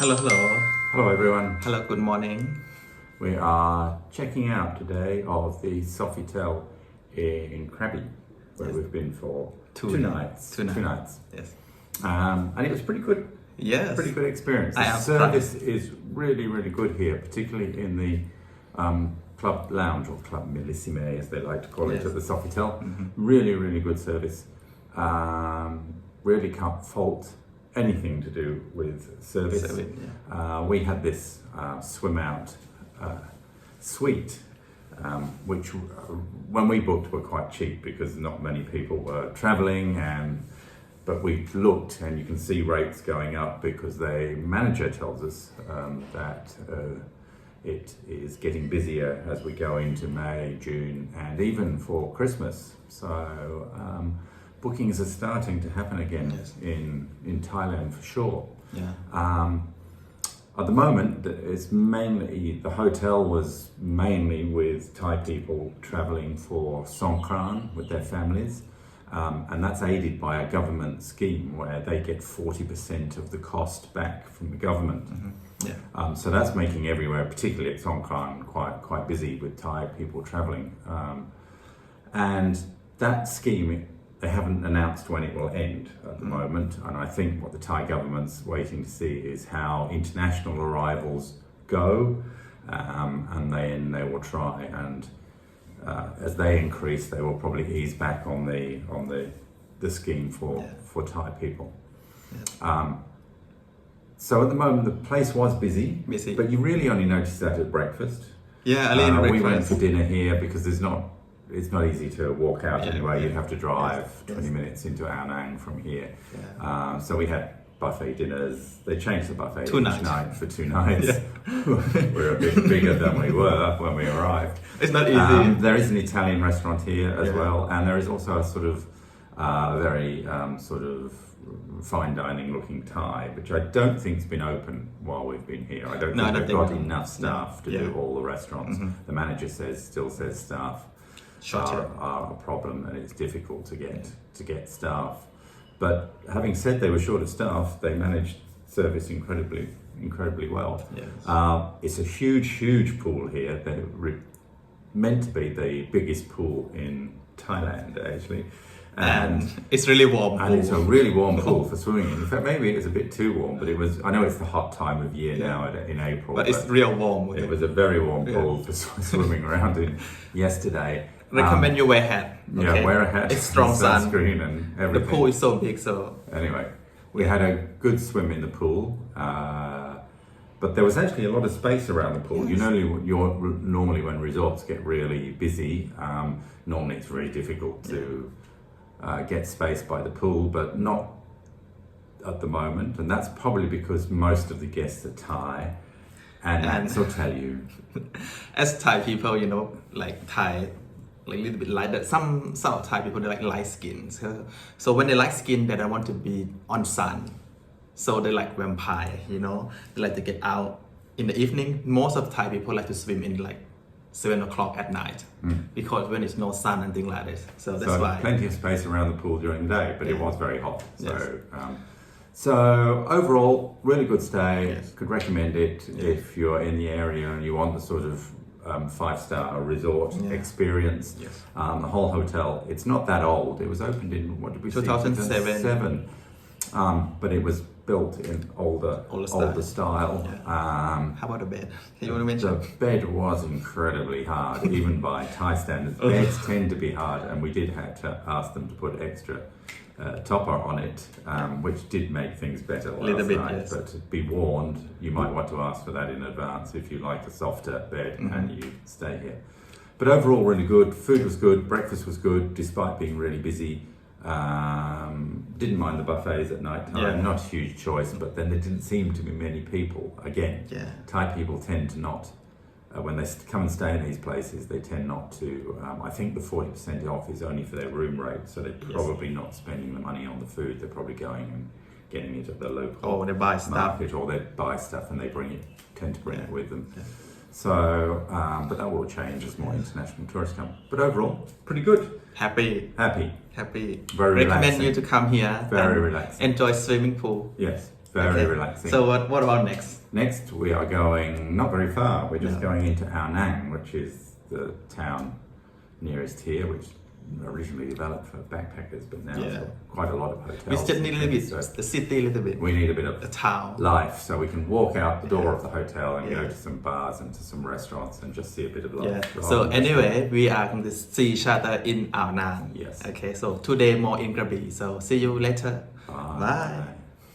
Hello, hello. Hello everyone. Hello, good morning. We are checking out today of the Sofitel in Krabi, where Yes. we've been for Two two nights. nights. Yes. And it was pretty good. Yes. Pretty good experience. I The have service is really good here, particularly in the club lounge or club millissime, as they like to call it Yes. at the Sofitel. Mm-hmm. Really good service. Really can't fault anything to do with service. We had this swim out suite, which when we booked were quite cheap because not many people were traveling, but we looked and you can see rates going up because the manager tells us that it is getting busier as we go into May, June, and even for Christmas. So bookings are starting to happen again. Yes. in Thailand for sure. Yeah. At the moment, it's mainly, the hotel was mainly with Thai people traveling for Songkran with their families. And that's aided by a government scheme where they get 40% of the cost back from the government. Mm-hmm. Yeah. So that's making everywhere, particularly at Songkran, quite busy with Thai people traveling. And that scheme, they haven't announced when it will end at the moment, and I think what the Thai government's waiting to see is how international arrivals go, and then they will try and as they increase, they will probably ease back on the scheme for Thai people. Yes. So at the moment the place was busy, Busy. but you really only notice that at breakfast. Yeah, early in We went breakfast. for dinner here because it's not easy to walk out Yeah, anyway. yeah. You'd have to drive Yes. 20 minutes into Ao Nang from here. Yeah. So we had buffet dinners. They changed the buffet Two each nights. night for 2 nights. We're a bit bigger than we were when we arrived. It's not easy. There is an Italian restaurant here as Yeah. well, and there is also a sort of very sort of fine dining looking Thai, which I don't think's been open while we've been here. I don't No, I think don't they've think got so. enough staff to Yeah. do all the restaurants. Mhm. The manager still says staff Shortage. are a problem, and it's difficult to get staff. But having said they were short of staff, they managed service incredibly well. Yes. It's a huge pool here. They're meant to be the biggest pool in Thailand, actually. And it's really warm. And it's a really warm pool for swimming in. In fact, maybe it was a bit too warm, but it was. I know it's the hot time of year now in April, but it's real warm. it was a very warm pool for swimming around in yesterday. Recommend you wear hat. Yeah, wear a hat, It's strong sun. sunscreen, and The everything. pool is so big, so Anyway, we had a good swim in the pool, but there was actually a lot of space around the pool. Yes. Normally when resorts get really busy, normally it's very difficult to get space by the pool, but not at the moment, and that's probably because most of the guests are Thai, and Max will tell you. as Thai people, like Thai, like a little bit light. Some Thai people, they like light skin. So when they like skin, they don't want to be on sun. So they like vampire. They like to get out in the evening. Most of Thai people like to swim in like 7 o'clock at night because when it's no sun and things like this. So that's why. Plenty of space around the pool during the day, but it Yeah. was very hot. So, Yes. so overall, really good stay. Yes. Could recommend it if you're in the area and you want the sort of 5-star resort experience. Yes. The whole hotel, it's not that old. It was opened in, what did we say? 2007. But it was built in older style. Yeah. How about the bed? Can you want to mention? The bed was incredibly hard, even by Thai standards. Beds tend to be hard, and we did have to ask them to put extra topper on it, which did make things better last Little bit, night. yes. But be warned, you might want to ask for that in advance if you like a softer bed and you stay here. But overall, really good. Food was good. Breakfast was good, despite being really busy. Didn't mind the buffets at night time. Yeah. Not a huge choice, but then there didn't seem to be many people. Again, Yeah. Thai people tend to not, when they come and stay in these places, they tend not to. I think the 40% off is only for their room rate, so they're probably not spending the money on the food. They're probably going and getting it at the local Oh, they buy stuff. market, or they buy stuff and they tend to bring it with them. Yeah. So, but that will change as more international tourists come. But overall, pretty good. Happy. Happy. Happy. Very Recommend relaxing. you to come here. Very and relaxing. Enjoy swimming pool. Yes. Very Okay. relaxing. So what about next? Next, we are going not very far. We're just going into Ao Nang, which is the town nearest here, which originally developed for backpackers, but now it's got quite a lot of hotels. We just need a little bit, So the city a little bit, we need a bit the of town. life, so we can walk out the door of the hotel and go Yeah. to some bars and to some restaurants and just see a bit of life. Yeah. rather So than just- anyway, we are going to see each other in Ao Nang. Yes. Okay. So today more in Krabi. So see you later. Bye. Bye.